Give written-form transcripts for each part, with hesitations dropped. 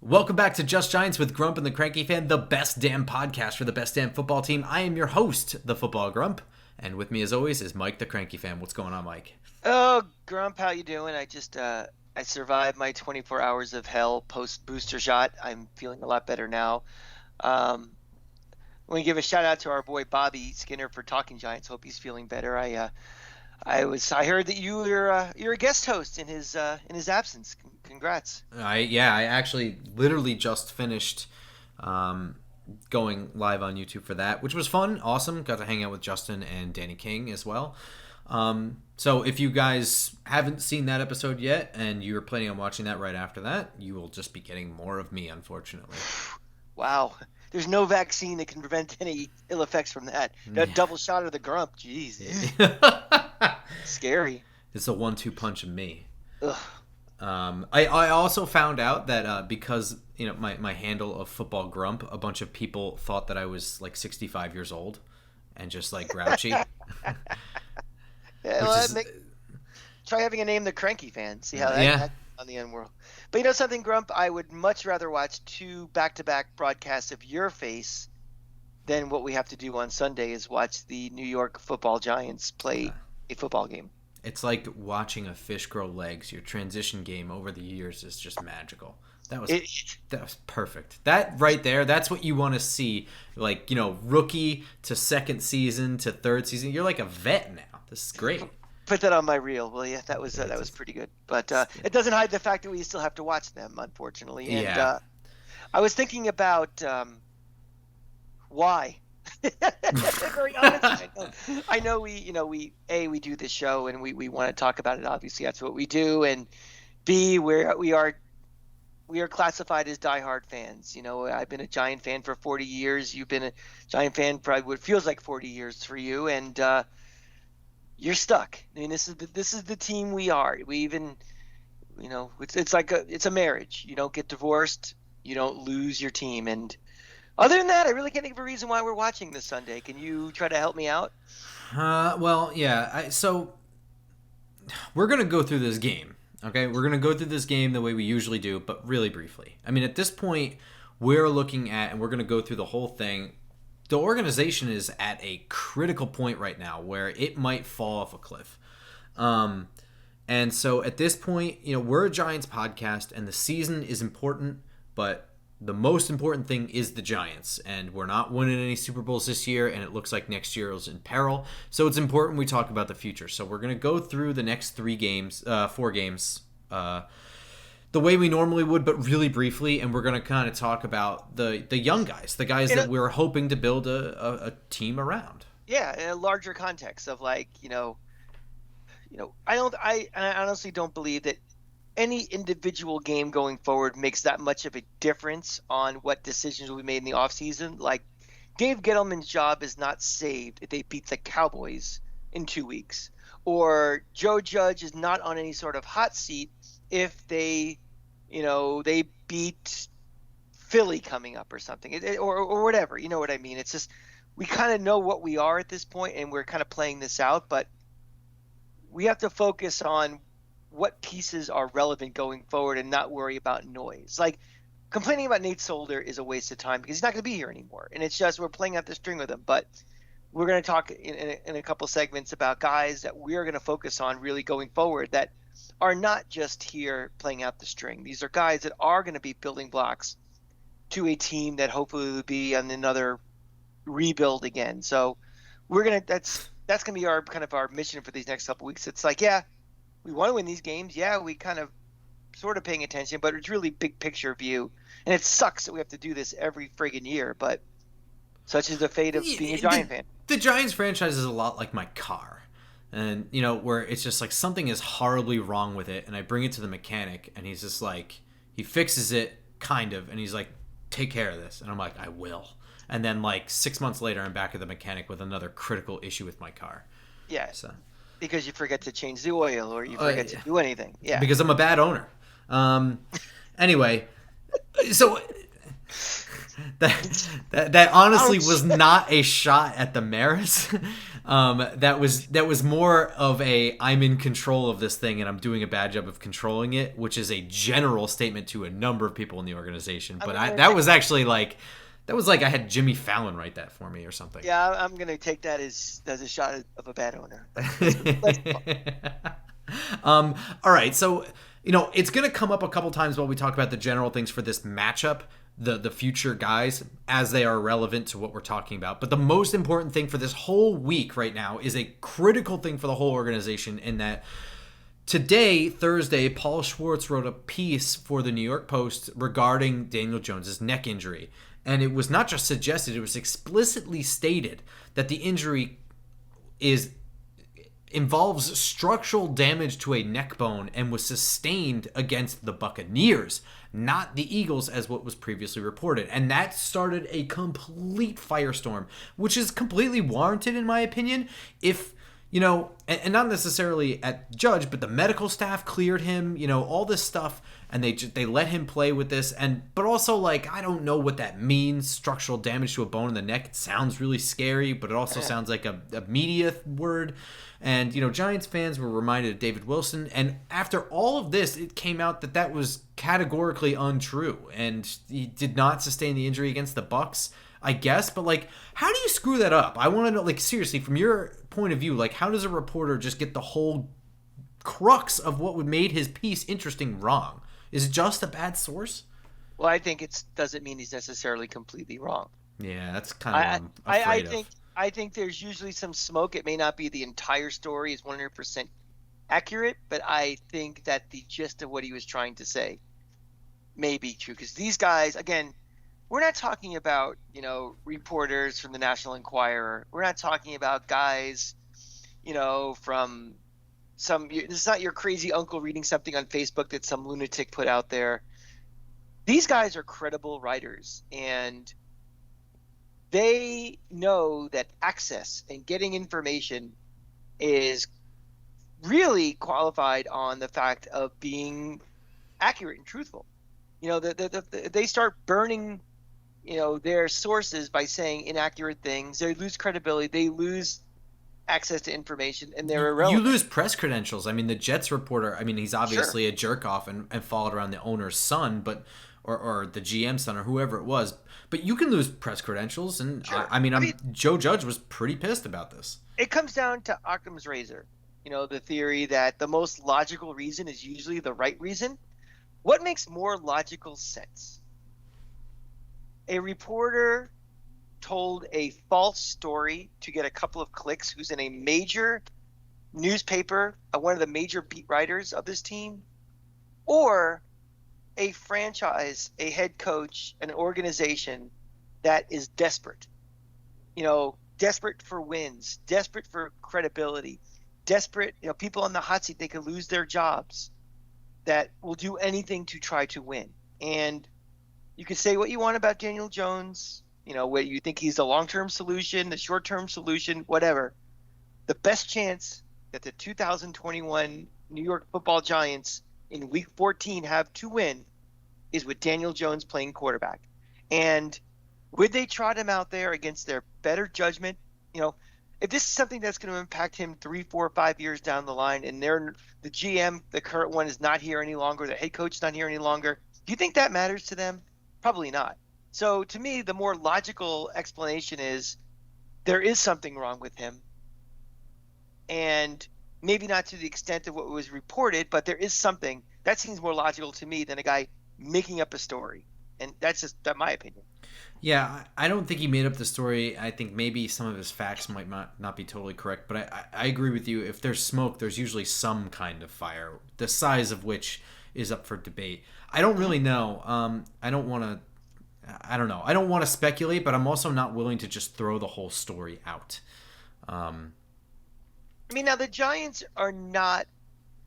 Welcome back to Just Giants with Grump and the Cranky Fan, the best damn podcast for the best damn football team. I am your host, the Football Grump, and with me as always is Mike the Cranky Fan. What's going on, Mike? Oh, Grump, how you doing? I survived my 24 hours of hell post booster shot. I'm feeling a lot better now. I want to give a shout out to our boy Bobby Skinner for Talking Giants. Hope he's feeling better. I heard that you're a guest host in his absence. Congrats. I actually literally just finished going live on YouTube for that, which was fun, awesome. Got to hang out with Justin and Danny King as well. So if you guys haven't seen that episode yet and you're planning on watching that right after that, you will just be getting more of me, unfortunately. Wow. There's no vaccine that can prevent any ill effects from that. That double shot of the Grump, jeez. Scary. It's a 1-2 punch of me. Ugh. I also found out that because my handle of Football Grump, a bunch of people thought that I was like 65 years old and just like grouchy. Try having a name the Cranky Fan. See how that on the end world. But you know something, Grump? I would much rather watch 2 back-to-back broadcasts of your face than what we have to do on Sunday is watch the New York Football Giants play a football game. It's like watching a fish grow legs. Your transition game over the years is just magical. That was perfect. That right there, that's what you want to see. Like, rookie to second season to third season. You're like a vet now. This is great. Put that on my reel, will you? That was pretty good. But it doesn't hide the fact that we still have to watch them, unfortunately. And I was thinking about why. Very honest. I know we do this show and we want to talk about it. Obviously, that's what we do. And B, we are classified as diehard fans. I've been a Giant fan for 40 years. You've been a Giant fan probably what feels like 40 years for you, and you're stuck. I mean, this is the team we are. We even, it's like it's a marriage. You don't get divorced. You don't lose your team. And other than that, I really can't think of a reason why we're watching this Sunday. Can you try to help me out? So we're going to go through this game, okay? We're going to go through this game the way we usually do, but really briefly. I mean, at this point, we're looking at, and we're going to go through the whole thing. The organization is at a critical point right now where it might fall off a cliff. And so at this point, we're a Giants podcast, and the season is important, but the most important thing is the Giants, and we're not winning any Super Bowls this year, and it looks like next year is in peril. So it's important we talk about the future. So we're going to go through the next 4 games, the way we normally would, but really briefly, and we're going to kind of talk about the young guys, the guys that we're hoping to build a team around. Yeah, in a larger context of I honestly don't believe that any individual game going forward makes that much of a difference on what decisions will be made in the offseason. Like, Dave Gettleman's job is not saved if they beat the Cowboys in 2 weeks. Or Joe Judge is not on any sort of hot seat if they beat Philly coming up or something. Or whatever. You know what I mean? It's just we kind of know what we are at this point, and we're kind of playing this out. But we have to focus on what pieces are relevant going forward and not worry about noise. Like, complaining about Nate Solder is a waste of time because he's not going to be here anymore. And it's just we're playing out the string with him. But we're going to talk in a couple segments about guys that we're going to focus on really going forward that are not just here playing out the string. These are guys that are going to be building blocks to a team that hopefully will be on another rebuild again. So that's going to be our kind of our mission for these next couple weeks. It's like, we want to win these games. Yeah, we kind of sort of paying attention, but it's really big picture view. And it sucks that we have to do this every friggin' year, but such is the fate of being a Giant fan. The Giants franchise is a lot like my car. And, where it's just like something is horribly wrong with it, and I bring it to the mechanic, and he's just like, he fixes it, kind of, and he's like, take care of this. And I'm like, I will. And then, 6 months later, I'm back at the mechanic with another critical issue with my car. Yeah. So. Because you forget to change the oil or you forget to do anything. Yeah. Because I'm a bad owner. Anyway, so that honestly was not a shot at the Maris. That was more of a I'm in control of this thing and I'm doing a bad job of controlling it, which is a general statement to a number of people in the organization. But that was actually like I had Jimmy Fallon write that for me or something. Yeah, I'm gonna take that as a shot of a bad owner. All right, so it's going to come up a couple times while we talk about the general things for this matchup, the future guys, as they are relevant to what we're talking about. But the most important thing for this whole week right now is a critical thing for the whole organization, in that today, Thursday, Paul Schwartz wrote a piece for the New York Post regarding Daniel Jones's neck injury. And it was not just suggested, it was explicitly stated that the injury involves structural damage to a neck bone and was sustained against the Buccaneers, not the Eagles, as what was previously reported. And that started a complete firestorm, which is completely warranted in my opinion. If and not necessarily at Judge, but the medical staff cleared him, all this stuff, and they let him play with this. But also, like, I don't know what that means, structural damage to a bone in the neck. It sounds really scary, but it also sounds like a media word. And, Giants fans were reminded of David Wilson. And after all of this, it came out that was categorically untrue. And he did not sustain the injury against the Bucs, I guess. But, like, how do you screw that up? I want to know, like, seriously, from your point of view, like, how does a reporter just get the whole crux of what would made his piece interesting wrong? Is it just a bad source? Well, I think it doesn't mean he's necessarily completely wrong. Yeah, that's kind of what I'm afraid of. I think there's usually some smoke. It may not be the entire story is 100% accurate, but I think that the gist of what he was trying to say may be true. Because these guys, again, we're not talking about, reporters from the National Enquirer. We're not talking about guys, from this is not your crazy uncle reading something on Facebook that some lunatic put out there. These guys are credible writers, and they know that access and getting information is really qualified on the fact of being accurate and truthful. They start burning, their sources by saying inaccurate things. They lose credibility. They lose access to information, and they're irrelevant. You lose press credentials. I mean, the Jets reporter, he's obviously a jerk off and followed around the owner's son, but or the GM son or whoever it was. But you can lose press credentials, and sure. Joe Judge was pretty pissed about this. It comes down to Occam's razor. The theory that the most logical reason is usually the right reason. What makes more logical sense? A reporter told a false story to get a couple of clicks who's in a major newspaper, one of the major beat writers of this team, or a franchise, a head coach, an organization that is desperate, desperate for wins, desperate for credibility, desperate, people on the hot seat, they could lose their jobs, that will do anything to try to win. And you can say what you want about Daniel Jones, what you think he's the long-term solution, the short-term solution, whatever. The best chance that the 2021 New York Football Giants in Week 14 have to win is with Daniel Jones playing quarterback. And would they trot him out there against their better judgment? If this is something that's going to impact him 3, 4, 5 years down the line, and the GM, the current one, is not here any longer, the head coach is not here any longer, do you think that matters to them? Probably not. So to me, the more logical explanation is there is something wrong with him, and maybe not to the extent of what was reported, but there is something. That seems more logical to me than a guy making up a story. And that's my opinion. Yeah, I don't think he made up the story. I think maybe some of his facts might not be totally correct, but I agree with you. If there's smoke, there's usually some kind of fire, the size of which is up for debate. I don't really know. I don't want to speculate, but I'm also not willing to just throw the whole story out. Now the Giants they're not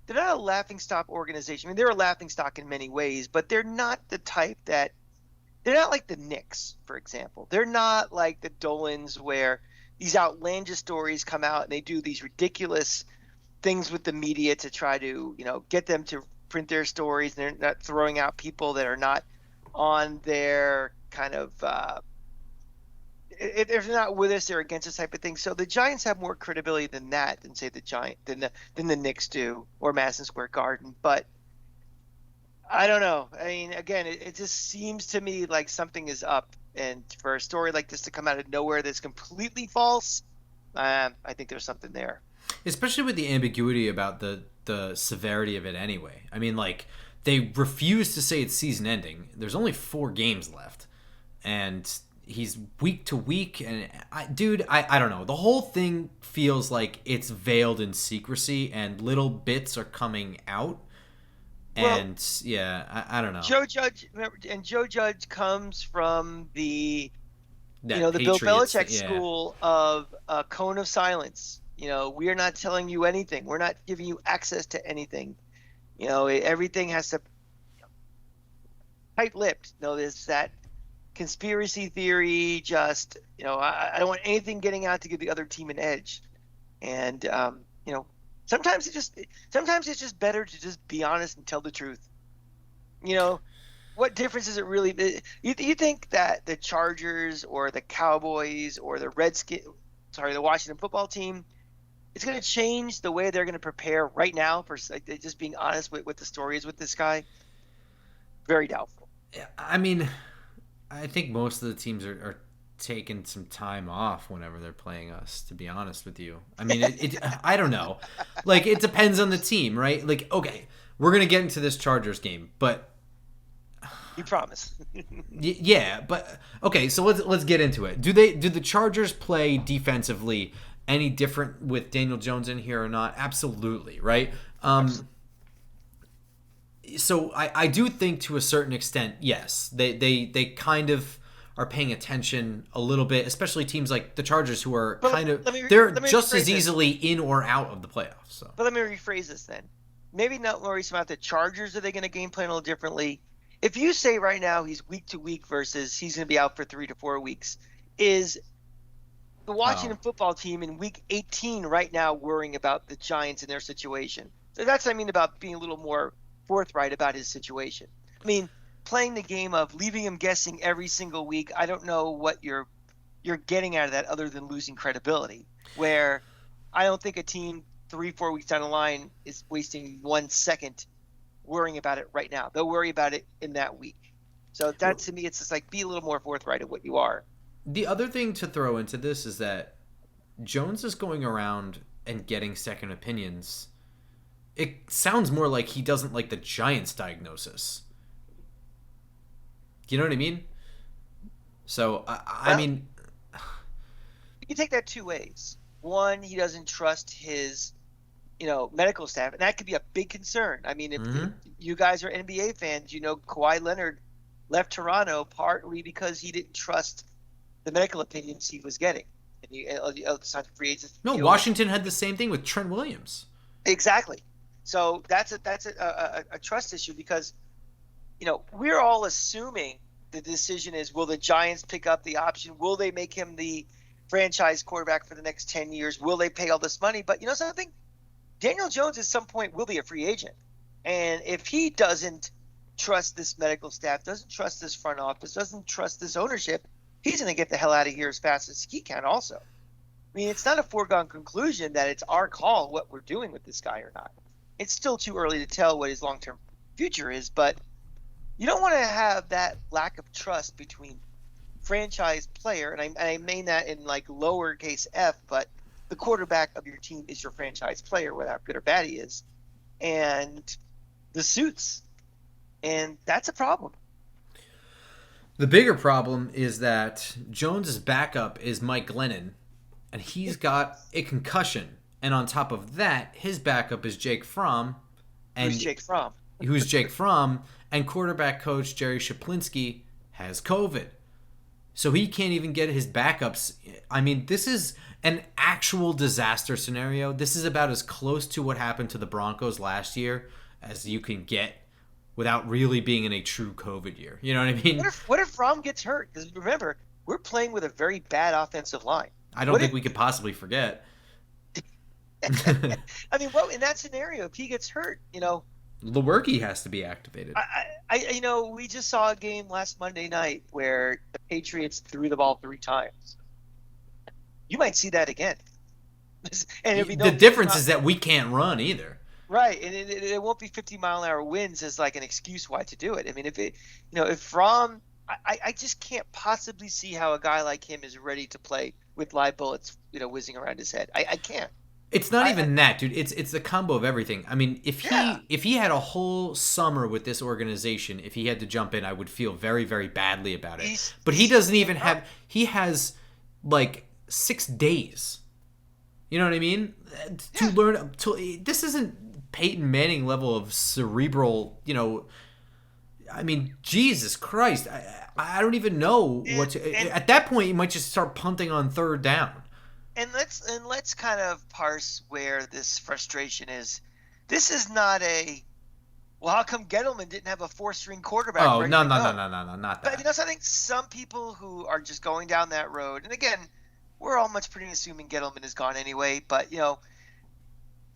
a laughingstock organization. They're a laughingstock in many ways, but they're not the type that they're not like the Knicks, for example. They're not like the Dolans where these outlandish stories come out and they do these ridiculous things with the media to try to, get them to print their stories, and they're not throwing out people that are not on their kind of if they're not with us, they're against us type of thing. So the Giants have more credibility than that, than say than the Knicks do, or Madison Square Garden. But I don't know. I mean, again, it just seems to me like something is up, and for a story like this to come out of nowhere that's completely false, I think there's something there. Especially with the ambiguity about the severity of it anyway. I mean, like, they refuse to say it's season ending. There's only 4 games left, and he's week to week. And I don't know. The whole thing feels like it's veiled in secrecy, and little bits are coming out. Well, And yeah, I don't know. Joe Judge, remember, and Joe Judge comes from That the Bill Patriots, Belichick yeah. school of a cone of silence. We are not telling you anything. We're not giving you access to anything. Everything has to tight-lipped. There's that conspiracy theory. Just, I don't want anything getting out to give the other team an edge. And sometimes it's just better to just be honest and tell the truth. What difference is it really? You think that the Chargers or the Cowboys or the the Washington football team, it's going to change the way they're going to prepare right now for like, just being honest with what the story is with this guy? Very doubtful. I mean, I think most of the teams are taking some time off whenever they're playing us, to be honest with you. I mean, I don't know. Like, it depends on the team, right? Like, okay, we're going to get into this Chargers game, but You promise. yeah, but okay, so let's get into it. Do the Chargers play defensively any different with Daniel Jones in here or not? Absolutely, right? So I do think to a certain extent, yes, they kind of are paying attention a little bit, especially teams like the Chargers, who are But kind of they're let me just rephrase as this. easily in or out of the playoffs. So But let me rephrase this then. Maybe not worries about the Chargers. Are they going to game plan a little differently? If you say right now he's week to week versus he's going to be out for 3 to 4 weeks, is the oh, Washington football team in week 18 right now worrying about the Giants and their situation? So that's what I mean about being a little more forthright about his situation. I mean, playing the game of leaving him guessing every single week, I don't know what you're getting out of that other than losing credibility. Where I don't think a team 3 4 weeks down the line is wasting 1 second worrying about it right now. They'll worry about it in that week. So that to me, it's just like be a little more forthright at what you are. the other thing to throw into this is that Jones is going around and getting second opinions. It sounds more like he doesn't like the Giants diagnosis. Do you know what I mean? So I Well, mean, you can take that 2 ways. One, he doesn't trust his medical staff, and that could be a big concern. I mean, if mhm. you guys are NBA fans, Kawhi Leonard left Toronto partly because he didn't trust the medical opinions he was getting, and he signed a free agent No, deal. Washington had the same thing with Trent Williams. Exactly. So that's a trust issue because we're all assuming the decision is, will the Giants pick up the option? Will they make him the franchise quarterback for the next 10 years? Will they pay all this money? But you know something? Daniel Jones at some point will be a free agent. And if he doesn't trust this medical staff, doesn't trust this front office, doesn't trust this ownership, he's going to get the hell out of here as fast as he can also. I mean, it's not a foregone conclusion that it's our call what we're doing with this guy or not. It's still too early to tell what his long-term future is, but you don't want to have that lack of trust between franchise player, and I mean that in like lowercase f, but the quarterback of your team is your franchise player, whether good or bad he is, and the suits, and that's a problem. The bigger problem is that Jones's backup is Mike Glennon, and he's got a concussion. And on top of that, his backup is Jake Fromm, Who's and Jake Fromm? who's Jake Fromm, and quarterback coach Jerry Shaplinski has COVID. So he can't even get his backups. I mean, this is an actual disaster scenario. This is about as close to what happened to the Broncos last year as you can get without really being in a true COVID year. You know what I What mean? if what if Fromm gets hurt? Because remember, we're playing with a very bad offensive line. I don't What think if we could possibly forget. I mean, well, in that scenario, if he gets hurt, Lewerke has to be activated. we just saw a game last Monday night where Patriots threw the ball 3 times. You might see that again. And it'll be The difference is that we can't run either. Right, and it won't be 50-mile-an-hour winds as like an excuse why to do it. I mean, if Fromm, I just can't possibly see how a guy like him is ready to play with live bullets, whizzing around his head. I can't. It's not even that, dude. It's a combo of everything. I mean, if he had a whole summer with this organization, if he had to jump in, I would feel very, very badly about it. But he doesn't even have. He has like 6 days. You know what I mean? To learn. This isn't Peyton Manning level of cerebral. I mean, Jesus Christ. I don't even know what to. At that point, you might just start punting on 3rd down. And let's kind of parse where this frustration is. This is not well, how come Gettleman didn't have a 4-string quarterback? Oh, no, not that. But I think some people who are just going down that road, and again, we're all much pretty assuming Gettleman is gone anyway, but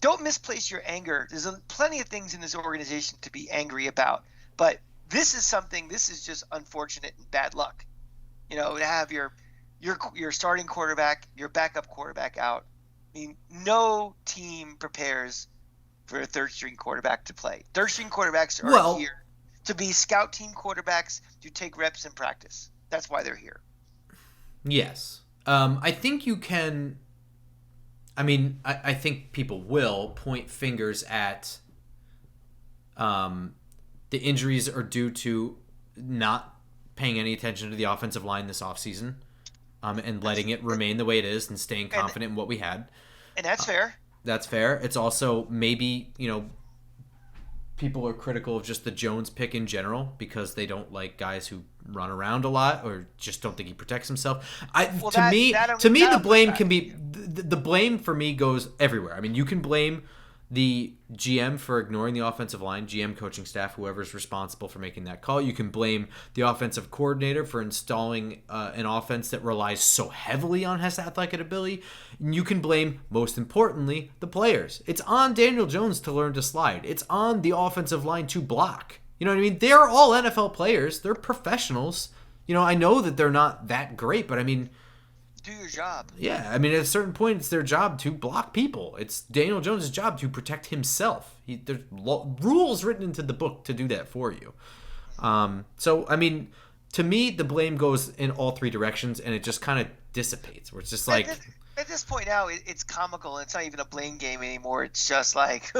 don't misplace your anger. There's plenty of things in this organization to be angry about, but this is just unfortunate and bad luck. To have your starting quarterback, your backup quarterback out. I mean, no team prepares for a 3rd-string quarterback to play. 3rd-string quarterbacks are here to be scout team quarterbacks to take reps in practice. That's why they're here. Yes. I think you can. I mean, I think people will point fingers at the injuries are due to not paying any attention to the offensive line this offseason. And letting it remain the way it is and staying confident in what we had. And that's fair. That's fair. It's also maybe, people are critical of just the Jones pick in general because they don't like guys who run around a lot or just don't think he protects himself. To me, the blame can be the blame for me goes everywhere. I mean, you can blame the GM for ignoring the offensive line, GM, coaching staff, whoever's responsible for making that call. You can blame the offensive coordinator for installing an offense that relies so heavily on his athletic ability. And you can blame, most importantly, the players. It's on Daniel Jones to learn to slide. It's on the offensive line to block. You know what I mean? They're all NFL players. They're professionals. I know that they're not that great, but I mean, do your job. Yeah, I mean, at a certain point, it's their job to block people. It's Daniel Jones' job to protect himself. There's rules written into the book to do that for you. So, I mean, to me, the blame goes in all 3 directions, and it just kind of dissipates. Where it's just like at this point now, it's comical. And it's not even a blame game anymore. It's just like,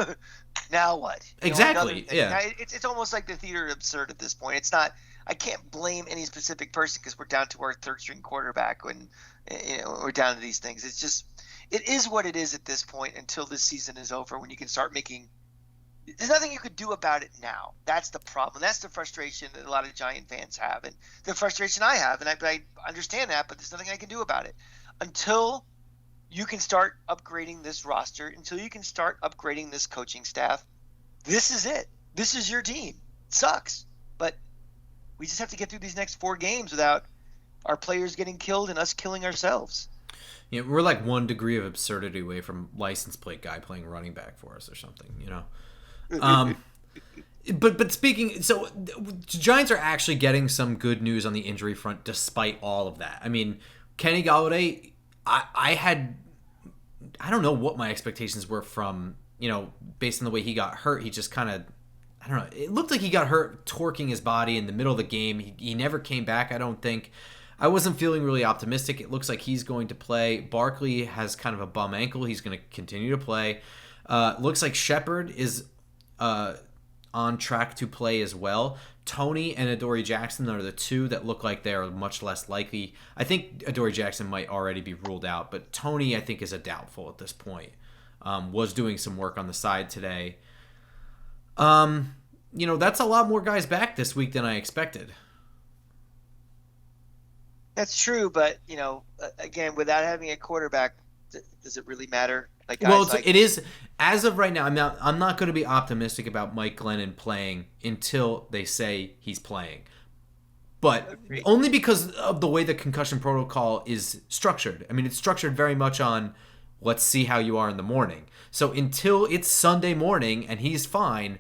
now what? Exactly. Yeah. It's almost like the theater of absurd at this point. It's not. I can't blame any specific person because we're down to our 3rd-string quarterback when we're down to these things. It's just, it is what it is at this point until this season is over when you can start making – there's nothing you could do about it now. That's the problem. That's the frustration that a lot of Giant fans have and the frustration I have. And I understand that, but there's nothing I can do about it. Until you can start upgrading this roster, until you can start upgrading this coaching staff, this is it. This is your team. It sucks. But we just have to get through these next 4 games without our players getting killed and us killing ourselves. Yeah, we're like 1 degree of absurdity away from license plate guy playing running back for us or something, But speaking, so the Giants are actually getting some good news on the injury front despite all of that. I mean, Kenny Golladay, I don't know what my expectations were from, based on the way he got hurt. He just kind of, I don't know. It looked like he got hurt torquing his body in the middle of the game. He never came back, I don't think. I wasn't feeling really optimistic. It looks like he's going to play. Barkley has kind of a bum ankle. He's going to continue to play. Looks like Shepard is on track to play as well. Tony and Adoree Jackson are the 2 that look like they're much less likely. I think Adoree Jackson might already be ruled out, but Tony I think is a doubtful at this point. Was doing some work on the side today. That's a lot more guys back this week than I expected. That's true, but again, without having a quarterback, does it really matter? It is as of right now. I'm not going to be optimistic about Mike Glennon playing until they say he's playing, but only because of the way the concussion protocol is structured. I mean, it's structured very much on let's see how you are in the morning. So until it's Sunday morning and he's fine,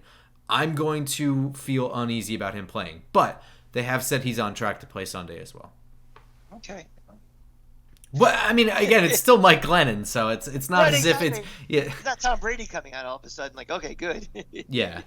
I'm going to feel uneasy about him playing. But they have said he's on track to play Sunday as well. Okay. But I mean, again, it's still Mike Glennon, so it's not Right, as if it's exactly. yeah. It's not Tom Brady coming out all of a sudden. Like, okay, good. Yeah.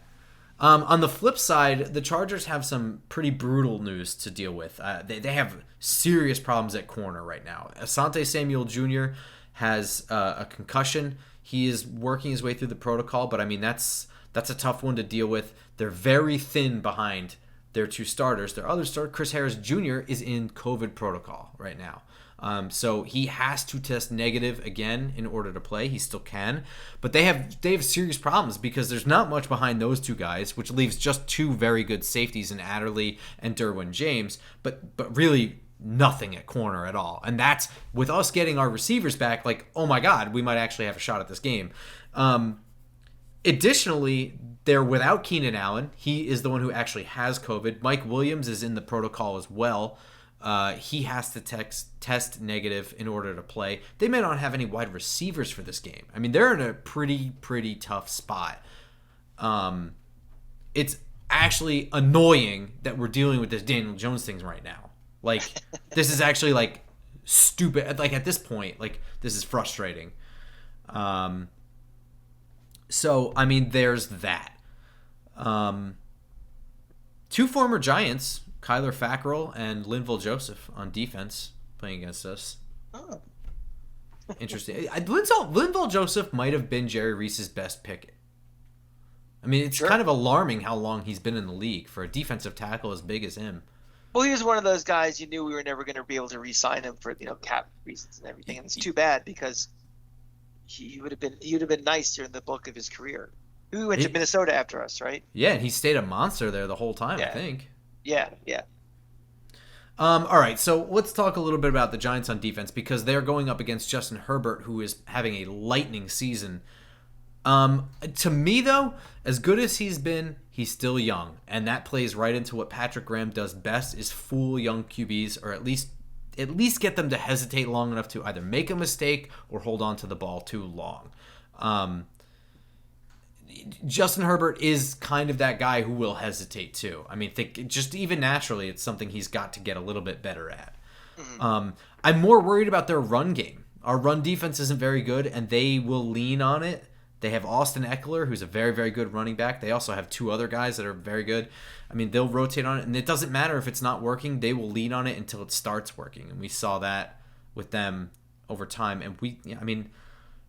On the flip side, the Chargers have some pretty brutal news to deal with. They have serious problems at corner right now. Asante Samuel Jr. has a concussion. He is working his way through the protocol, but I mean that's a tough one to deal with. They're very thin behind their two starters. Their other starter, Chris Harris Jr., is in COVID protocol right now. So he has to test negative again in order to play. He still can, but they have serious problems because there's not much behind those two guys, which leaves just two very good safeties in Adderley and Derwin James, but really nothing at corner at all. And that's with us getting our receivers back. Like, oh my God, we might actually have a shot at this game. Additionally, they're without Keenan Allen. He is the one who actually has COVID. Mike Williams is in the protocol as well. He has to test negative in order to play. They may not have any wide receivers for this game. I mean, they're in a pretty tough spot. It's actually annoying that we're dealing with this Daniel Jones thing right now. Like, this is actually, like, stupid. Like, at this point, like, this is frustrating. So, I mean, there's that. Two former Giants, Kyler Fackrell and Linval Joseph on defense playing against us. Oh. Interesting. Linval Joseph might have been Jerry Reese's best pick. I mean, it's kind of alarming how long he's been in the league for a defensive tackle as big as him. Well, he was one of those guys you knew we were never going to be able to re-sign him for cap reasons and everything, and it's too bad because he would have been nice during the bulk of his career. He went to Minnesota after us, right? Yeah, and he stayed a monster there the whole time, Yeah. I think. Yeah. All right, so let's talk a little bit about the Giants on defense because they're going up against Justin Herbert, who is having a lightning season. To me, though, as good as he's been, he's still young, and that plays right into what Patrick Graham does best: is fool young QBs, or at least get them to hesitate long enough to either make a mistake or hold on to the ball too long. Justin Herbert is kind of that guy who will hesitate too. I mean, just even naturally, it's something he's got to get a little bit better at. I'm more worried about their run game. Our run defense isn't very good, and they will lean on it. They have Austin Eckler, who's a very, very good running back. They also have two other guys that are very good. I mean, they'll rotate on it, and it doesn't matter if it's not working. They will lean on it until it starts working, and we saw that with them over time. And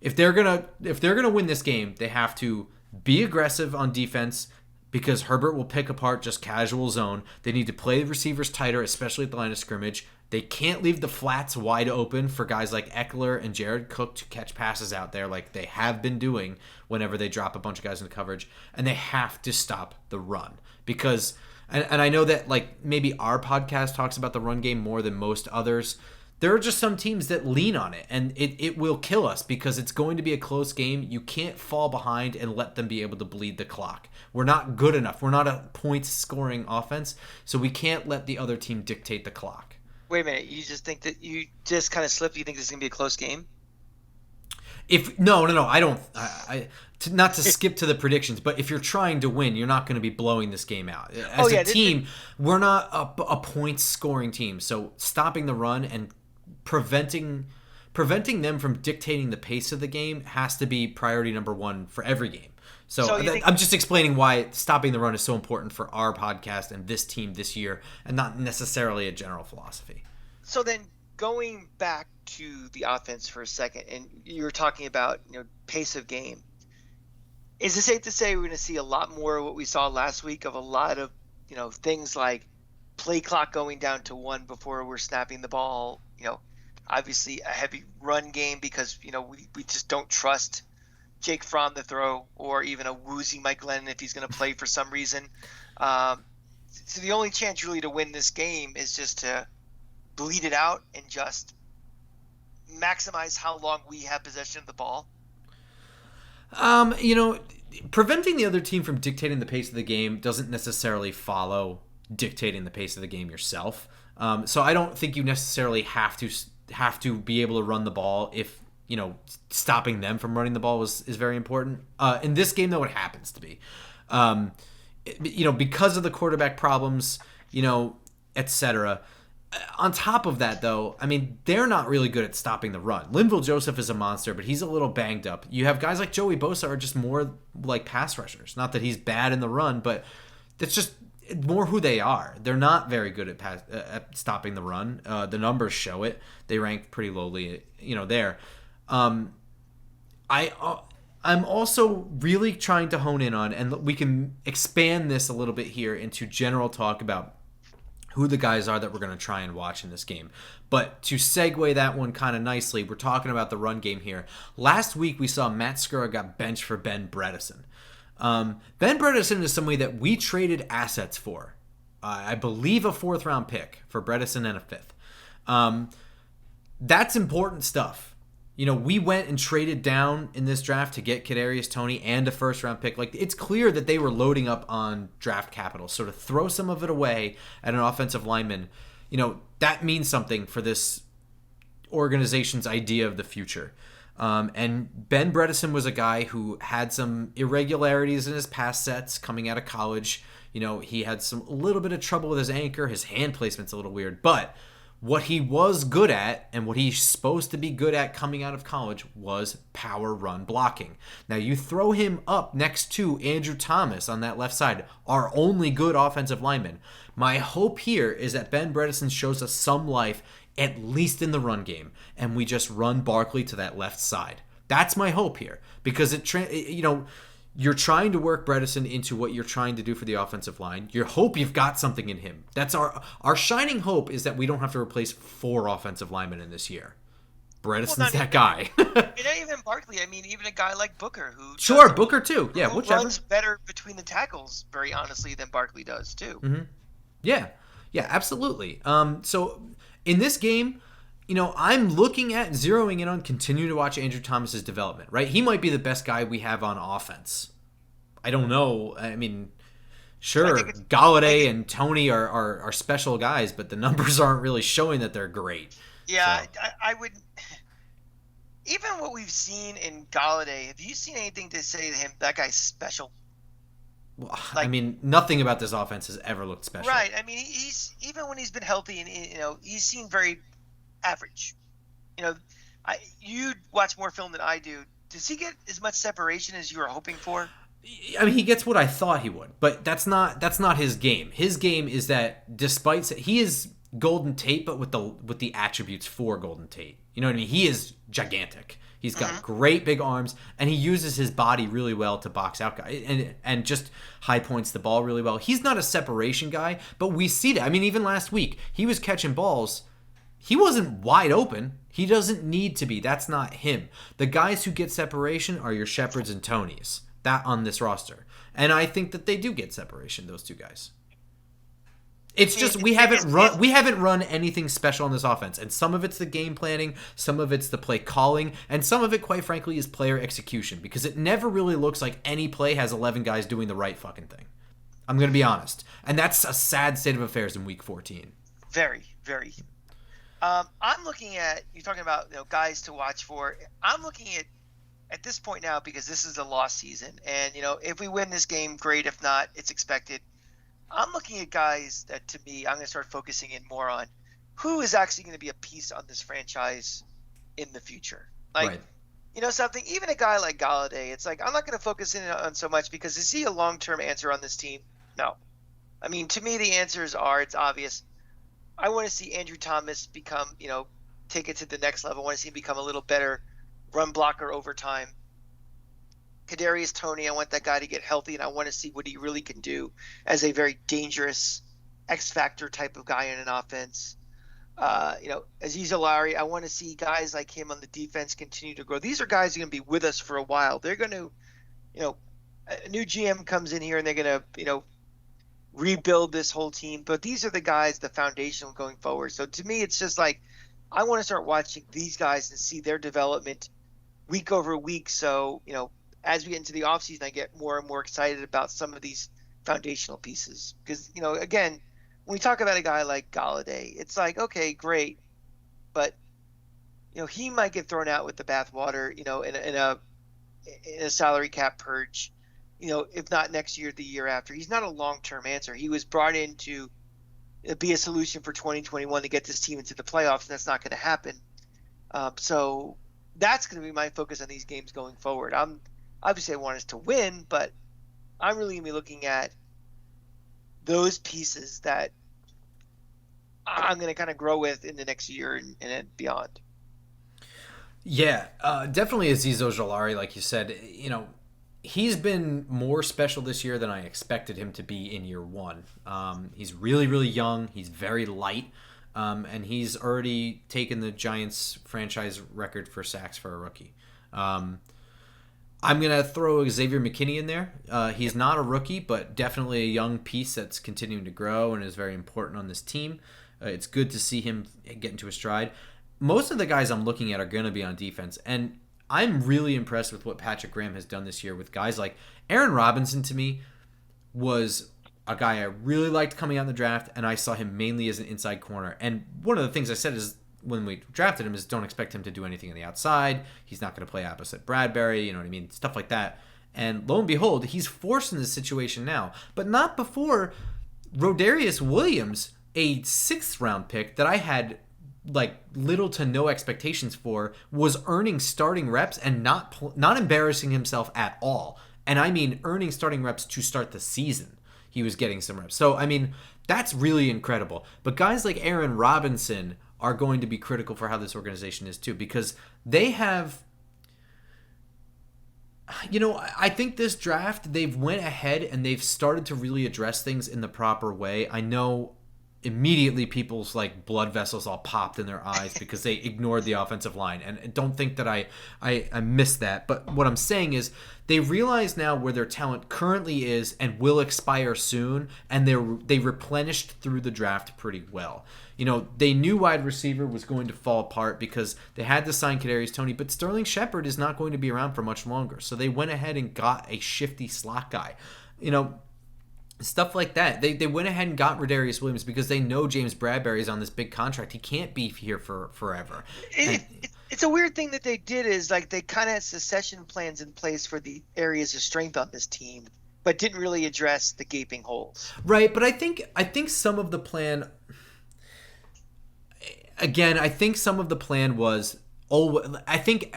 if they're gonna win this game, they have to be aggressive on defense because Herbert will pick apart just casual zone. They need to play the receivers tighter, especially at the line of scrimmage. They can't leave the flats wide open for guys like Eckler and Jared Cook to catch passes out there like they have been doing whenever they drop a bunch of guys into coverage. And they have to stop the run because, and I know that like maybe our podcast talks about the run game more than most others. There are just some teams that lean on it, and it will kill us because it's going to be a close game. You can't fall behind and let them be able to bleed the clock. We're not good enough. We're not a points-scoring offense, so we can't let the other team dictate the clock. Wait a minute. You just think that you just kind of slipped? You think this is going to be a close game? No, I don't. Not to skip to the predictions, but if you're trying to win, you're not going to be blowing this game out. As a team, we're not a points-scoring team, so stopping the run and preventing them from dictating the pace of the game has to be priority number one for every game. So I'm just explaining why stopping the run is so important for our podcast and this team this year, and not necessarily a general philosophy. So then going back to the offense for a second, and you were talking about pace of game. Is it safe to say we're going to see a lot more of what we saw last week of a lot of things like play clock going down to 1 before we're snapping the ball? Obviously a heavy run game because we just don't trust Jake Fromm to throw, or even a woozy Mike Glennon if he's going to play for some reason. So the only chance really to win this game is just to bleed it out and just maximize how long we have possession of the ball. Preventing the other team from dictating the pace of the game doesn't necessarily follow dictating the pace of the game yourself. So I don't think you necessarily have to be able to run the ball if stopping them from running the ball is very important. In this game, though, it happens to be. Because of the quarterback problems, etc. On top of that, though, I mean, they're not really good at stopping the run. Linville Joseph is a monster, but he's a little banged up. You have guys like Joey Bosa are just more like pass rushers. Not that he's bad in the run, but that's just more who they are. They're not very good at stopping the run. The numbers show it. They rank pretty lowly, there. I'm also really trying to hone in on, and we can expand this a little bit here into general talk about who the guys are that we're going to try and watch in this game. But to segue that one kind of nicely, we're talking about the run game here. Last week we saw Matt Skura got benched for Ben Bredesen. Ben Bredesen is somebody that we traded assets for. I believe a 4th round pick for Bredesen and a 5th. That's important stuff. We went and traded down in this draft to get Kadarius Toney and a 1st round pick. Like, it's clear that they were loading up on draft capital. So to throw some of it away at an offensive lineman, that means something for this organization's idea of the future. And Ben Bredesen was a guy who had some irregularities in his pass sets coming out of college. He had a little bit of trouble with his anchor. His hand placement's a little weird, but what he was good at and what he's supposed to be good at coming out of college was power run blocking. Now you throw him up next to Andrew Thomas on that left side, our only good offensive lineman. My hope here is that Ben Bredesen shows us some life, at least in the run game, and we just run Barkley to that left side. That's my hope here, because you're trying to work Bredesen into what you're trying to do for the offensive line. You hope you've got something in him. That's our shining hope, is that we don't have to replace 4 offensive linemen in this year. Bredesen's that guy. And not even Barkley. I mean, even a guy like Booker, who sure, Booker too. Yeah, who whichever. runs better between the tackles, very honestly, than Barkley does too. Mm-hmm. Yeah, absolutely. So in this game, I'm looking at zeroing in on continue to watch Andrew Thomas's development, right? He might be the best guy we have on offense. I don't know. I mean, sure, Galladay and Toney are special guys, but the numbers aren't really showing that they're great. Yeah, so. I would. Even what we've seen in Galladay, have you seen anything to say to him, that guy's special? Well, I mean, nothing about this offense has ever looked special. Right. I mean, he's even when he's been healthy, and he's seen very average. You watch more film than I do. Does he get as much separation as you were hoping for? I mean, he gets what I thought he would, but that's not his game. His game is that despite he is Golden Tate, but with the attributes for Golden Tate. You know what I mean? He is gigantic. He's got great big arms, and he uses his body really well to box out guys and just high points the ball really well. He's not a separation guy, but we see that. I mean, even last week, he was catching balls. He wasn't wide open. He doesn't need to be. That's not him. The guys who get separation are your Shepherds and Tonys that on this roster. And I think that they do get separation, those two guys. It's just we haven't run anything special on this offense, and some of it's the game planning, some of it's the play calling, and some of it, quite frankly, is player execution, because it never really looks like any play has 11 guys doing the right fucking thing. I'm going to be honest, and that's a sad state of affairs in Week 14. Very, very. I'm looking at, you're talking about guys to watch for. I'm looking at this point now, because this is a lost season, and if we win this game, great. If not, it's expected. I'm looking at guys that, to me, I'm going to start focusing in more on who is actually going to be a piece on this franchise in the future. Like, right. Something, even a guy like Galladay, it's like, I'm not going to focus in on so much, because is he a long-term answer on this team? No. I mean, to me, the answers are, it's obvious. I want to see Andrew Thomas become, take it to the next level. I want to see him become a little better run blocker over time. Kadarius Toney, I want that guy to get healthy, and I want to see what he really can do as a very dangerous X-factor type of guy in an offense. Azeez Ojulari, I want to see guys like him on the defense continue to grow. These are guys who are going to be with us for a while. They're going to, a new GM comes in here and they're going to, rebuild this whole team. But these are the guys, the foundation going forward. So to me, it's just like I want to start watching these guys and see their development week over week. So, as we get into the offseason, I get more and more excited about some of these foundational pieces. Because, again, when we talk about a guy like Galladay, it's like, okay, great. But, he might get thrown out with the bathwater, in a salary cap purge, if not next year, the year after. He's not a long-term answer. He was brought in to, be a solution for 2021 to get this team into the playoffs, and that's not going to happen. So that's going to be my focus on these games going forward. Obviously I want us to win, but I'm really going to be looking at those pieces that I'm going to kind of grow with in the next year and beyond. Yeah, definitely Aziz Ojolari, like you said, he's been more special this year than I expected him to be in year one. He's really, really young. He's very light. And he's already taken the Giants franchise record for sacks for a rookie. I'm going to throw Xavier McKinney in there. He's not a rookie, but definitely a young piece that's continuing to grow and is very important on this team. It's good to see him get into a stride. Most of the guys I'm looking at are going to be on defense, and I'm really impressed with what Patrick Graham has done this year with guys like Aaron Robinson. To me, was a guy I really liked coming out in the draft, and I saw him mainly as an inside corner. And one of the things I said is when we drafted him is don't expect him to do anything on the outside. He's not going to play opposite Bradbury, you know what I mean? Stuff like that. And lo and behold, he's forced in this situation now. But not before Rodarius Williams, a 6th round pick that I had like little to no expectations for, was earning starting reps and not embarrassing himself at all. And I mean earning starting reps to start the season. He was getting some reps. So, I mean, that's really incredible. But guys like Aaron Robinson are going to be critical for how this organization is too, because they have, I think this draft, they've went ahead and they've started to really address things in the proper way. I know immediately people's like blood vessels all popped in their eyes because they ignored the offensive line, and don't think that I missed that. But what I'm saying is they realize now where their talent currently is and will expire soon, and they replenished through the draft pretty well. They knew wide receiver was going to fall apart because they had to sign Kadarius Toney, but Sterling Shepard is not going to be around for much longer. So they went ahead and got a shifty slot guy. Stuff like that. They went ahead and got Rodarius Williams because they know James Bradbury is on this big contract. He can't be here for forever. It's a weird thing that they did is like they kind of had succession plans in place for the areas of strength on this team, but didn't really address the gaping holes. Right, but I think some of the plan. Again, I think some of the plan was. I think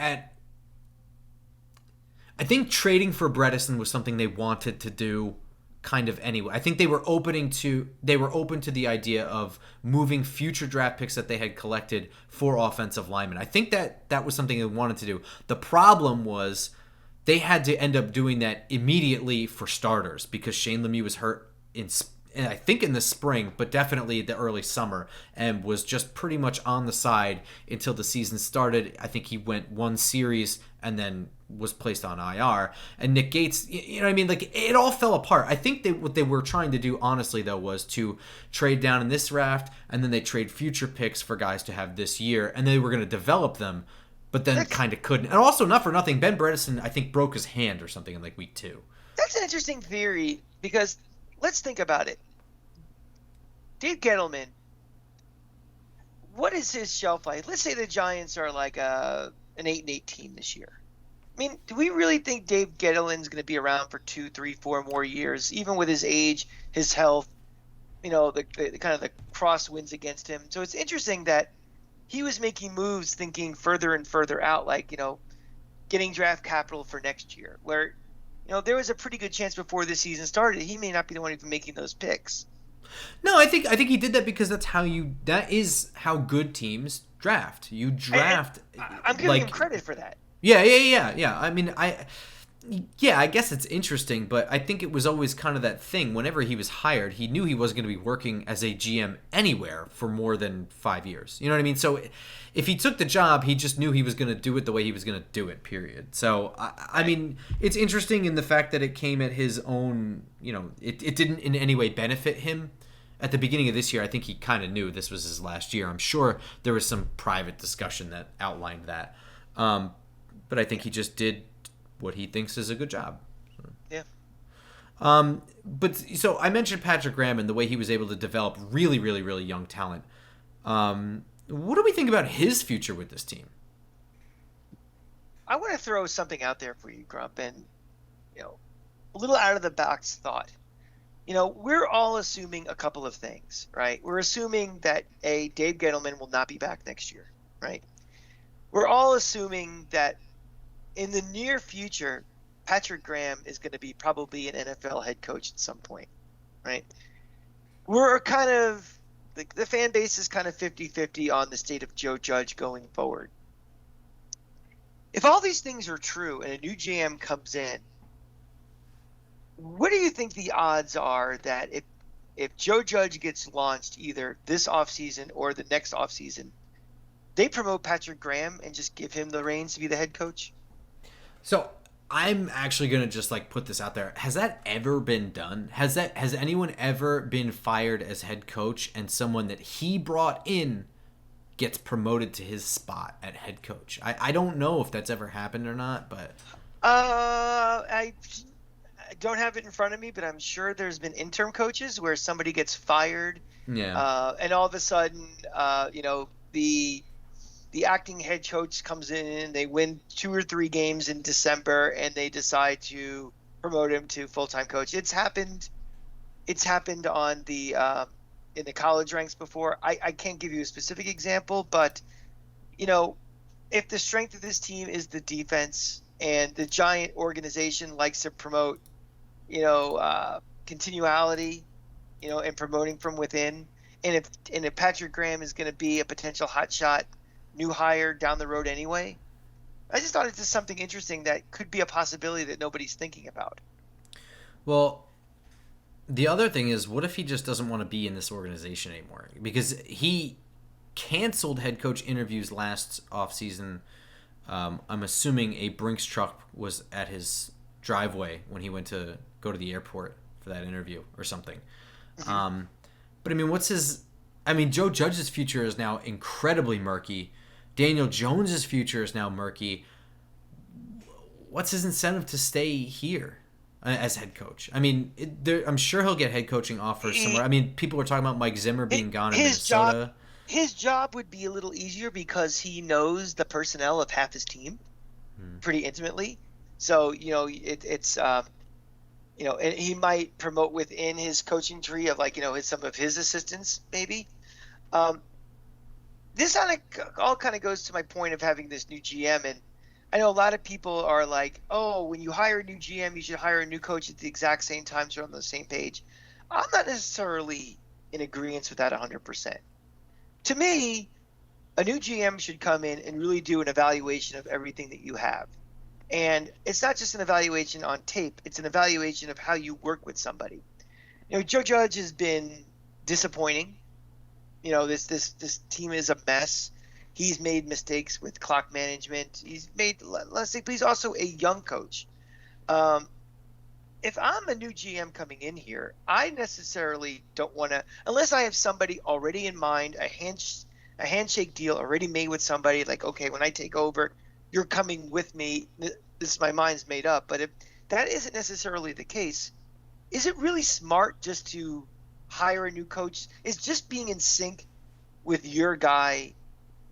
trading for Bredesen was something they wanted to do. Kind of anyway. I think they were open to the idea of moving future draft picks that they had collected for offensive linemen. I think that was something they wanted to do. The problem was they had to end up doing that immediately for starters because Shane Lemieux was hurt I think in the spring, but definitely the early summer, and was just pretty much on the side until the season started. I think he went one series and then was placed on IR. And Nick Gates, what I mean? Like, it all fell apart. I think what they were trying to do, honestly, though, was to trade down in this draft, and then they trade future picks for guys to have this year, and they were going to develop them, but then kind of couldn't. And also, not for nothing, Ben Bredesen, I think, broke his hand or something in, like, week 2. That's an interesting theory, because let's think about it. Dave Gettleman, what is his shelf life? Let's say the Giants are like an 8-8 team this year. I mean, do we really think Dave Gettleman's going to be around for 2, 3, 4 more years, even with his age, his health, the kind of the crosswinds against him? So it's interesting that he was making moves thinking further and further out, like, getting draft capital for next year, where, there was a pretty good chance before the season started he may not be the one even making those picks. No, I think he did that because that is how good teams draft. You draft. I'm giving him credit for that. Yeah. I mean, I guess it's interesting, but I think it was always kind of that thing. Whenever he was hired, he knew he wasn't going to be working as a GM anywhere for more than 5 years. You know what I mean? So if he took the job, he just knew he was going to do it the way he was going to do it, period. So, I mean, it's interesting in the fact that it came at his own, it didn't in any way benefit him. At the beginning of this year, I think he kind of knew this was his last year. I'm sure there was some private discussion that outlined that. But I think he just did what he thinks is a good job. Yeah. But so I mentioned Patrick Graham and the way he was able to develop really, really, really young talent. What do we think about his future with this team? I want to throw something out there for you, Grump, and a little out of the box thought. we're all assuming a couple of things, right? We're assuming that Dave Gettleman will not be back next year, right? We're all assuming that in the near future, Patrick Graham is going to be probably an NFL head coach at some point, right? We're kind of the fan base is kind of 50-50 on the state of Joe Judge going forward. If all these things are true and a new GM comes in, what do you think the odds are that if Joe Judge gets launched either this offseason or the next offseason, they promote Patrick Graham and just give him the reins to be the head coach? So I'm actually gonna just put this out there. Has that ever been done? Has anyone ever been fired as head coach and someone that he brought in gets promoted to his spot at head coach? I don't know if that's ever happened or not, but I don't have it in front of me, but I'm sure there's been interim coaches where somebody gets fired, and all of a sudden, the acting head coach comes in and they win 2 or 3 games in December and they decide to promote him to full-time coach. It's happened on the in the college ranks before. I can't give you a specific example, but if the strength of this team is the defense and the giant organization likes to promote continuality, and promoting from within, and if Patrick Graham is going to be a potential hotshot new hire down the road anyway, I just thought it's just something interesting that could be a possibility that nobody's thinking about. Well, the other thing is, what if he just doesn't want to be in this organization anymore? Because he canceled head coach interviews last offseason. I'm assuming a Brinks truck was at his driveway when he went to go to the airport for that interview or something. Mm-hmm. But Joe Judge's future is now incredibly murky. Daniel Jones's future is now murky. What's his incentive to stay here as head coach? I'm sure he'll get head coaching offers somewhere. People were talking about Mike Zimmer being gone in Minnesota. His job would be a little easier because he knows the personnel of half his team pretty intimately. So, and he might promote within his coaching tree of some of his assistants maybe. This all kind of goes to my point of having this new GM, and I know a lot of people are like, oh, when you hire a new GM, you should hire a new coach at the exact same time so you're on the same page. I'm not necessarily in agreement with that 100%. To me, a new GM should come in and really do an evaluation of everything that you have. And it's not just an evaluation on tape, it's an evaluation of how you work with somebody. Joe Judge has been disappointing. This team is a mess. He's made mistakes with clock management. He's made, let's say, but he's also a young coach. If I'm a new GM coming in here, I necessarily don't want to, unless I have somebody already in mind, a handshake deal already made with somebody, like, okay, when I take over, you're coming with me. My mind's made up. But if that isn't necessarily the case, is it really smart just to hire a new coach? Is just being in sync with your guy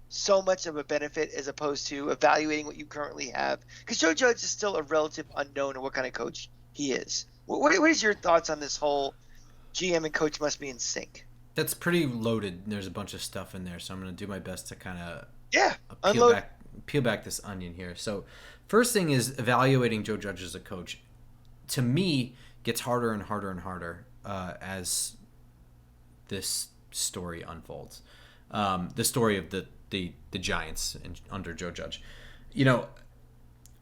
so much of a benefit as opposed to evaluating what you currently have? Because Joe Judge is still a relative unknown of what kind of coach he is. What is your thoughts on this whole GM and coach must be in sync? That's pretty loaded. There's a bunch of stuff in there, so I'm going to do my best to kind of peel back this onion here. So first thing is evaluating Joe Judge as a coach. To me, gets harder and harder and harder as this story unfolds. The story of the Giants under Joe Judge.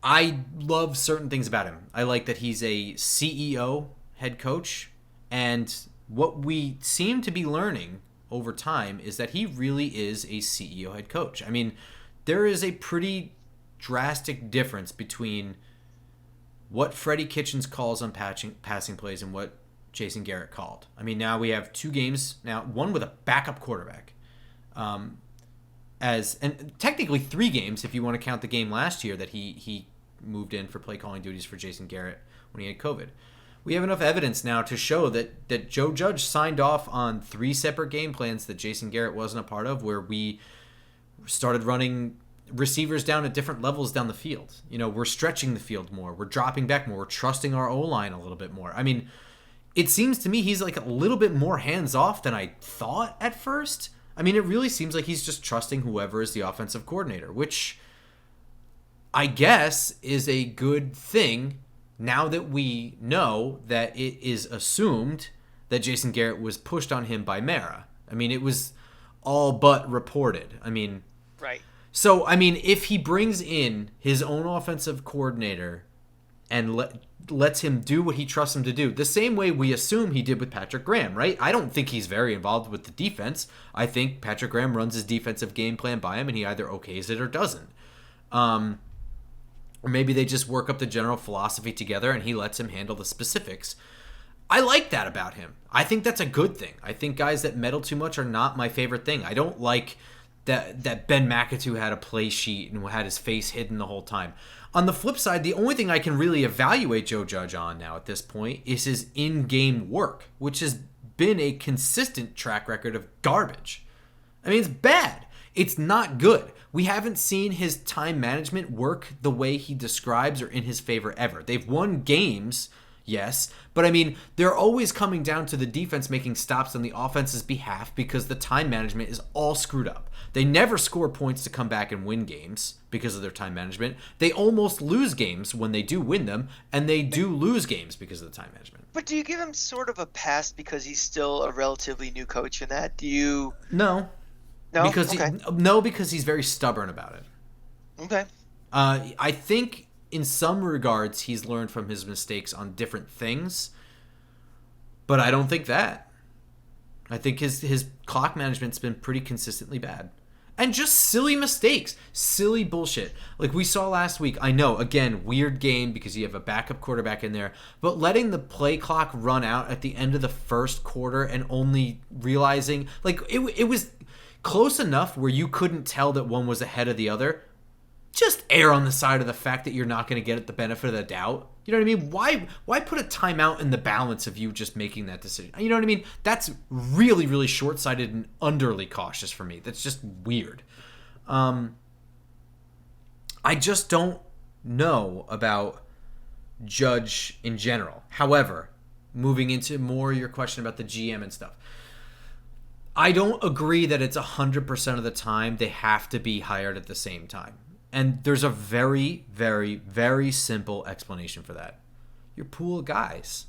I love certain things about him. I like that he's a CEO head coach, and what we seem to be learning over time is that he really is a CEO head coach. There is a pretty drastic difference between what Freddie Kitchens calls on passing plays and what Jason Garrett called. Now we have 2 games now, one with a backup quarterback, and technically 3 games if you want to count the game last year that he moved in for play calling duties for Jason Garrett when he had COVID. We have enough evidence now to show that Joe Judge signed off on 3 separate game plans that Jason Garrett wasn't a part of, where we started running receivers down at different levels down the field. We're stretching the field more. We're dropping back more. We're trusting our O-line a little bit more. it seems to me he's like a little bit more hands off than I thought at first. I mean, it really seems like he's just trusting whoever is the offensive coordinator, which I guess is a good thing now that we know that it is assumed that Jason Garrett was pushed on him by Mara. I mean, it was all but reported. I mean, right. So, I mean, if he brings in his own offensive coordinator and lets him do what he trusts him to do, the same way we assume he did with Patrick Graham, right? I don't think he's very involved with the defense. I think Patrick Graham runs his defensive game plan by him, and he either okays it or doesn't. Or maybe they just work up the general philosophy together, and he lets him handle the specifics. I like that about him. I think that's a good thing. I think guys that meddle too much are not my favorite thing. I don't like that Ben McAdoo had a play sheet and had his face hidden the whole time. On the flip side, the only thing I can really evaluate Joe Judge on now at this point is his in-game work, which has been a consistent track record of garbage. I mean, it's bad. It's not good. We haven't seen his time management work the way he describes or in his favor ever. They've won games, yes, but I mean, they're always coming down to the defense making stops on the offense's behalf because the time management is all screwed up. They never score points to come back and win games because of their time management. They almost lose games when they do win them, and they do lose games because of the time management. But do you give him sort of a pass because he's still a relatively new coach in that? Do you? No. No? Because okay. because he's very stubborn about it. Okay. I think in some regards he's learned from his mistakes on different things, but I don't think that. I think his clock management's been pretty consistently bad. And just silly mistakes. Silly bullshit. Like we saw last week. I know, again, weird game because you have a backup quarterback in there. But letting the play clock run out at the end of the first quarter and only realizing... Like, it was close enough where you couldn't tell that one was ahead of the other. Just err on the side of the fact that you're not going to get it the benefit of the doubt. You know what I mean? Why put a timeout in the balance of you just making that decision? You know what I mean? That's really, really short-sighted and underly cautious for me. That's just weird. I just don't know about Judge in general. However, moving into more your question about the GM and stuff, I don't agree that it's 100% of the time they have to be hired at the same time. And there's a very, very, very simple explanation for that. Your pool of guys.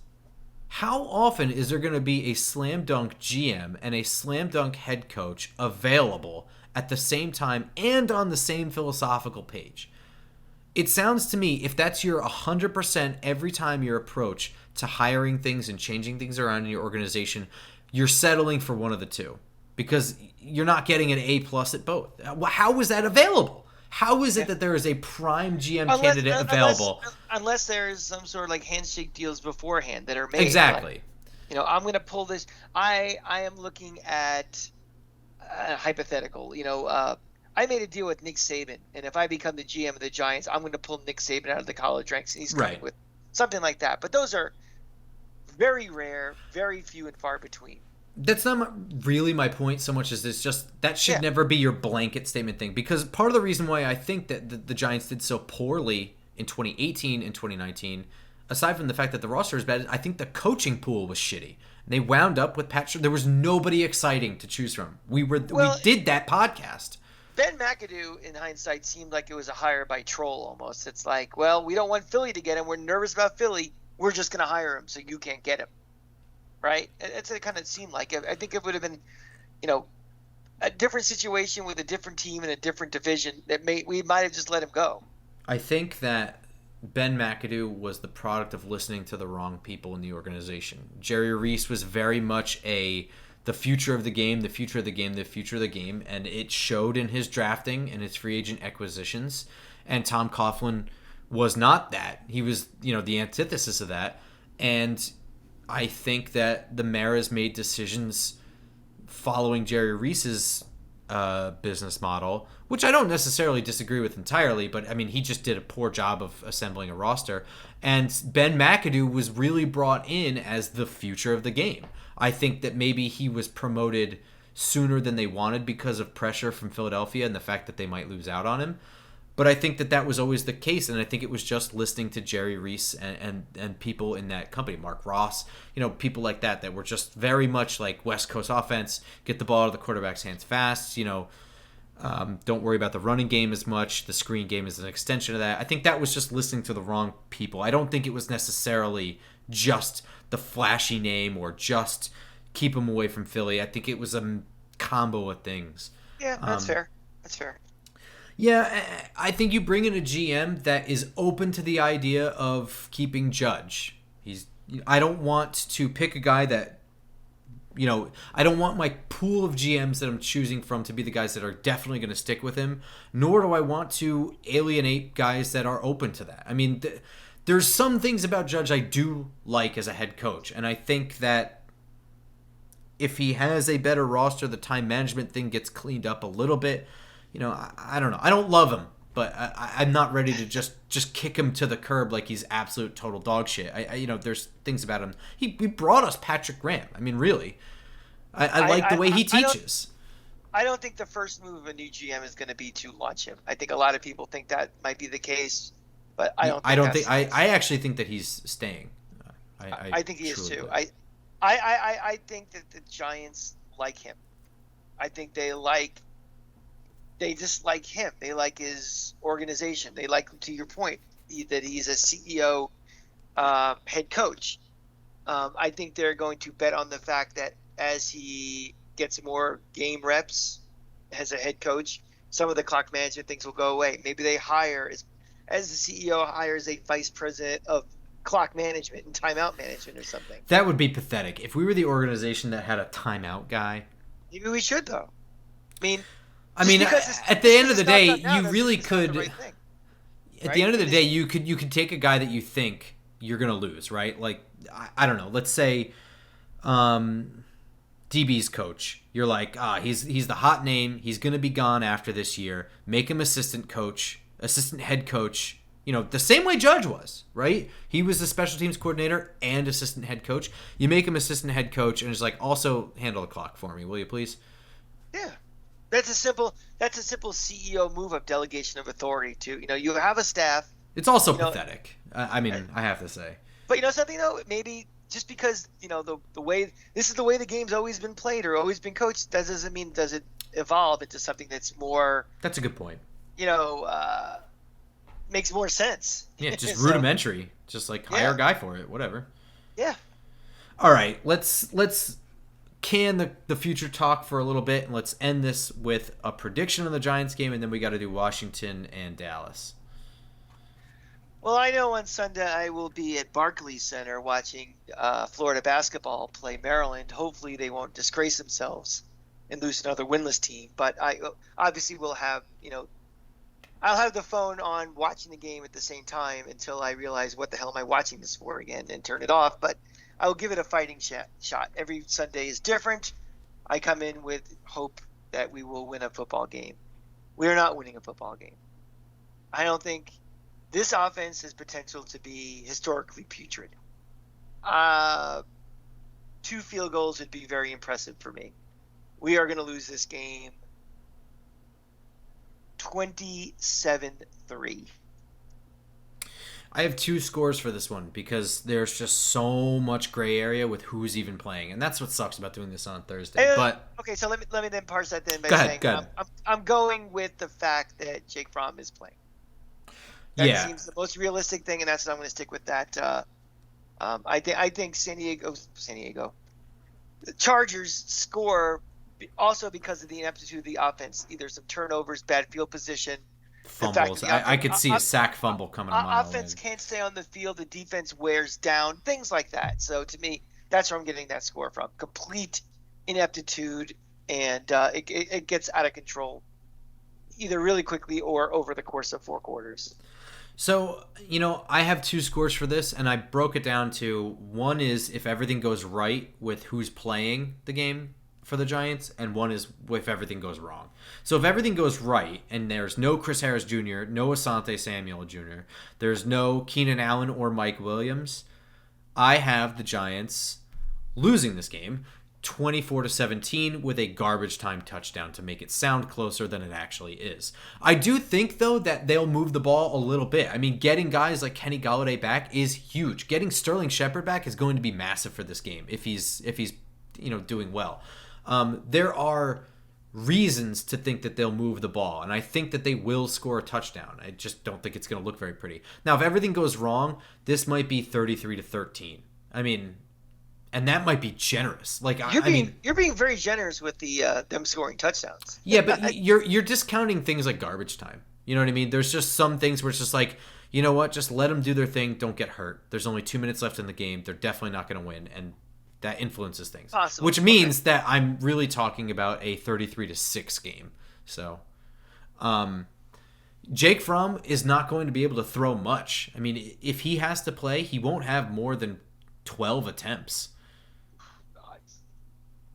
How often is there going to be a slam dunk GM and a slam dunk head coach available at the same time and on the same philosophical page? It sounds to me, if that's your 100% every time your approach to hiring things and changing things around in your organization, you're settling for one of the two. Because you're not getting an A+ at both. How is that available? How is it that there is a prime GM candidate available? Unless there's some sort of like handshake deals beforehand that are made. Exactly. Like, I'm going to pull this. I am looking at hypothetical. I made a deal with Nick Saban, and if I become the GM of the Giants, I'm going to pull Nick Saban out of the college ranks, and he's coming with something like that. But those are very rare, very few and far between. That's not really my point so much as it's just that should never be your blanket statement thing. Because part of the reason why I think that the Giants did so poorly in 2018 and 2019, aside from the fact that the roster is bad, I think the coaching pool was shitty. They wound up with Patrick. There was nobody exciting to choose from. We did that podcast. Ben McAdoo, in hindsight, seemed like it was a hire by troll almost. It's like, well, we don't want Philly to get him. We're nervous about Philly. We're just going to hire him so you can't get him. Right? That's what it kind of seemed like. I think it would have been, a different situation with a different team in a different division that we might have just let him go. I think that Ben McAdoo was the product of listening to the wrong people in the organization. Jerry Reese was very much the future of the game, the future of the game, the future of the game, and it showed in his drafting and his free agent acquisitions. And Tom Coughlin was not that. He was, the antithesis of that. And I think that the Maras made decisions following Jerry Reese's business model, which I don't necessarily disagree with entirely, but I mean, he just did a poor job of assembling a roster. And Ben McAdoo was really brought in as the future of the game. I think that maybe he was promoted sooner than they wanted because of pressure from Philadelphia and the fact that they might lose out on him. But I think that was always the case, and I think it was just listening to Jerry Reese and people in that company, Mark Ross, people like that were just very much like West Coast offense, get the ball out of the quarterback's hands fast, don't worry about the running game as much. The screen game is an extension of that. I think that was just listening to the wrong people. I don't think it was necessarily just the flashy name or just keep him away from Philly. I think it was a combo of things. Yeah, that's fair. That's fair. Yeah, I think you bring in a GM that is open to the idea of keeping Judge. I don't want to pick a guy that, I don't want my pool of GMs that I'm choosing from to be the guys that are definitely going to stick with him, nor do I want to alienate guys that are open to that. I mean, there's some things about Judge I do like as a head coach, and I think that if he has a better roster, the time management thing gets cleaned up a little bit. I don't know. I don't love him, but I'm not ready to just kick him to the curb like he's absolute total dog shit. There's things about him. He brought us Patrick Graham. I mean, really. I like the way he teaches. I don't think the first move of a new GM is going to be to launch him. I think a lot of people think that might be the case, but I don't think. I actually think that he's staying. I think he is too. I think that the Giants like him. I think they just like him. They like his organization. They like, to your point, that he's a CEO, head coach. I think they're going to bet on the fact that as he gets more game reps as a head coach, some of the clock management things will go away. Maybe they hire, as the CEO hires a vice president of clock management and timeout management or something. That would be pathetic. If we were the organization that had a timeout guy. Maybe we should, though. At the end of the day, you really could. At the end of the day, you could take a guy that you think you're gonna lose, right? Like I don't know. Let's say, DB's coach. You're like, he's the hot name. He's gonna be gone after this year. Make him assistant head coach. The same way Judge was, right? He was the special teams coordinator and assistant head coach. You make him assistant head coach, and it's like, also handle the clock for me, will you please? Yeah. That's a simple CEO move of delegation of authority too. You have a staff. It's also pathetic. I have to say. But something though, maybe just because the way this is the way the game's always been played or always been coached, that doesn't mean does it evolve into something that's more. That's a good point. Makes more sense. Yeah, just rudimentary. Just like hire a guy for it, whatever. Yeah. All right, let's can the future talk for a little bit, and let's end this with a prediction of the Giants game, and then we got to do Washington and Dallas. Well, I know on Sunday I will be at Barclays Center watching Florida basketball play Maryland. Hopefully they won't disgrace themselves and lose another winless team, but I obviously will have I'll have the phone on watching the game at the same time until I realize what the hell am I watching this for again and turn it off. But I will give it a fighting shot. Every Sunday is different. I come in with hope that we will win a football game. We are not winning a football game. I don't think this offense has potential to be historically putrid. 2 field goals would be very impressive for me. We are going to lose this game 27-3. I have 2 scores for this one because there's just so much gray area with who's even playing, and that's what sucks about doing this on Thursday. But okay, so let me then parse that then by go saying ahead. I'm going with the fact that Jake Fromm is playing. That seems the most realistic thing, and that's what I'm going to stick with. That I think San Diego, the Chargers score also because of the ineptitude of the offense, either some turnovers, bad field position. Fumbles. I could see a sack fumble coming a mile offense away. Can't stay on the field. The defense wears down. Things like that. So to me, that's where I'm getting that score from. Complete ineptitude, and it gets out of control, either really quickly or over the course of 4 quarters. So, I have 2 scores for this, and I broke it down to one is if everything goes right with who's playing the game for the Giants, and one is if everything goes wrong. So if everything goes right, and there's no Chris Harris Jr., no Asante Samuel Jr., there's no Keenan Allen or Mike Williams, I have the Giants losing this game. 24-17 with a garbage time touchdown to make it sound closer than it actually is. I do think, though, that they'll move the ball a little bit. I mean, getting guys like Kenny Golladay back is huge. Getting Sterling Shepard back is going to be massive for this game if he's doing well. There are reasons to think that they'll move the ball, and I think that they will score a touchdown. I just don't think it's going to look very pretty. Now, if everything goes wrong, this might be 33-13. I mean, and that might be generous. Like you're being very generous with the them scoring touchdowns. Yeah, but you're discounting things like garbage time. You know what I mean? There's just some things where it's just like, you know what? Just let them do their thing. Don't get hurt. There's only 2 minutes left in the game. They're definitely not going to win, and that influences things. Possible. Which means that I'm really talking about a 33-6 game. So, Jake Fromm is not going to be able to throw much. I mean, if he has to play, he won't have more than 12 attempts.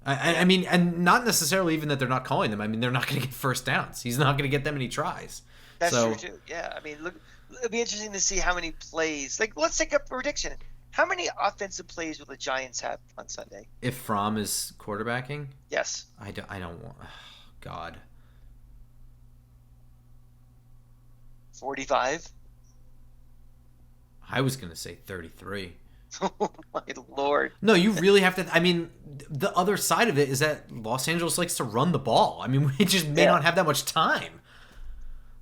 I mean, and not necessarily even that they're not calling them. I mean, they're not going to get first downs. He's not going to get them any tries. That's true too. Yeah, I mean, look, it'll be interesting to see how many plays. Like, let's take a prediction. How many offensive plays will the Giants have on Sunday? If Fromm is quarterbacking? Yes. I don't want... Oh, God. 45? I was going to say 33. Oh my Lord. No, you really have to... I mean, the other side of it is that Los Angeles likes to run the ball. I mean, we just may not have that much time.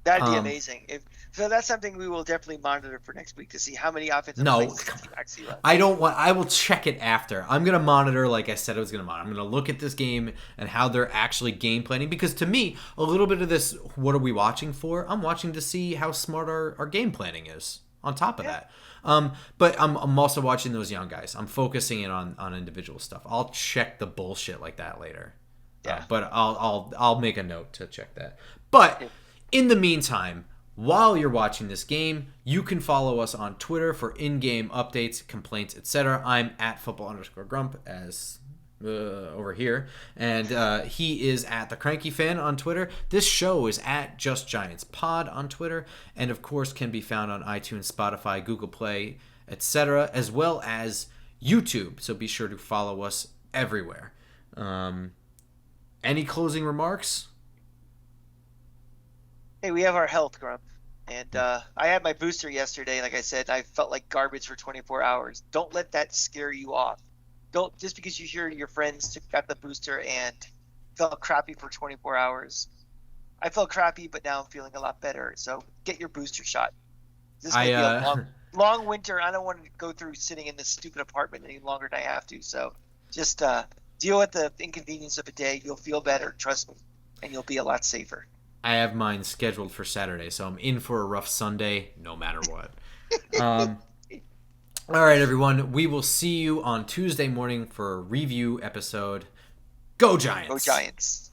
That'd be amazing. So that's something we will definitely monitor for next week to see how many offensive plays the team actually runs. I will check it after. I'm going to monitor like I said I was going to monitor. I'm going to look at this game and how they're actually game planning, because to me, a little bit of this, what are we watching for? I'm watching to see how smart our game planning is on top of that. But I'm also watching those young guys. I'm focusing in on individual stuff. I'll check the bullshit like that later. Yeah. But I'll make a note to check that. But in the meantime, while you're watching this game, you can follow us on Twitter for in-game updates, complaints, etc. I'm at @football_grump as over here, and he is at the Cranky Fan on Twitter. This show is at Just Giants Pod on Twitter, and of course can be found on iTunes, Spotify, Google Play, etc., as well as YouTube. So be sure to follow us everywhere. Any closing remarks? Hey, we have our health, Grump. And I had my booster yesterday. Like I said, I felt like garbage for 24 hours. Don't let that scare you off. Don't just because you hear your friends got the booster and felt crappy for 24 hours. I felt crappy, but now I'm feeling a lot better. So get your booster shot. This might be a long winter. I don't want to go through sitting in this stupid apartment any longer than I have to. So just deal with the inconvenience of a day. You'll feel better. Trust me. And you'll be a lot safer. I have mine scheduled for Saturday, so I'm in for a rough Sunday no matter what. All right, everyone. We will see you on Tuesday morning for a review episode. Go Giants! Go Giants!